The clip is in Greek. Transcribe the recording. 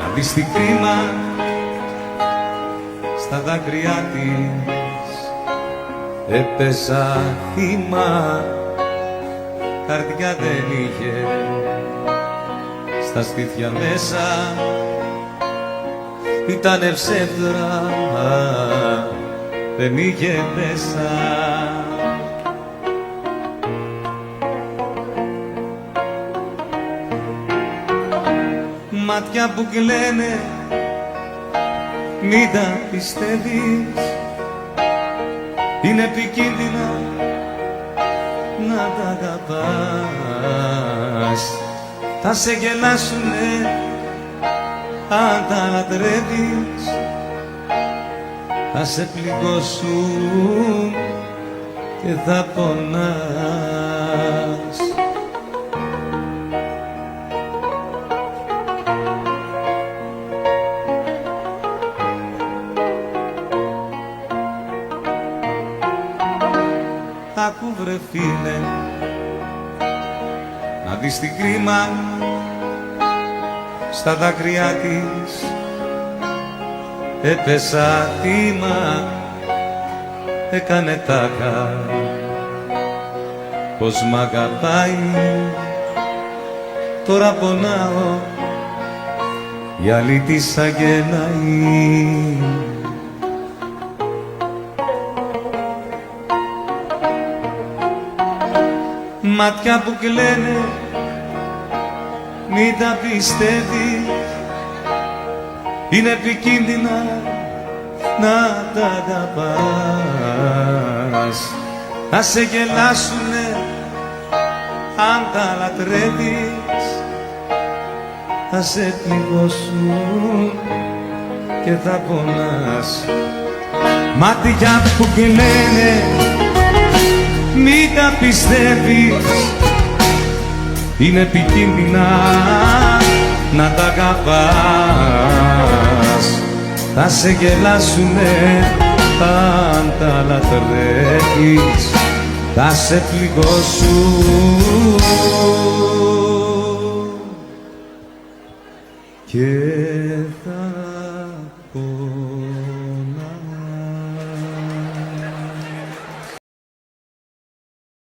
να δεις τι κρίμα στα δάκρυά της. Έπεσα θύμα, καρδιά δεν είχε, στα σπίτια μέσα ήτανε ψεύδρα, δεν είχε μέσα. Μάτια που κλαίνε, μην τα πιστεύεις, είναι επικίνδυνα να τα αγαπάς. Θα σε γελάσουνε αν τα λατρεύεις, θα σε πληγώσουν και θα πονάς. Άκου βρε φίλε, να δεις την κρίμα στα δάκρυά της. Έπεσα θύμα, έκανε τάκα πως μ' αγαπάει. Τώρα πονάω, η άλλη της αγγελάει. Μάτια που κλαίνε, μην τα πιστεύεις, είναι επικίνδυνα να τα αγαπάς. Θα σε γελάσουνε αν τα λατρεύεις, θα σε πληγώσουν και θα πονάς. Μάτια που κλαίνε, μην τα πιστεύεις, είναι επικίνδυνα να τα αγαπάς. Θα σε γελάσουνε αν τα λατρεύεις, θα σε πληγώσουν και θα πονάς.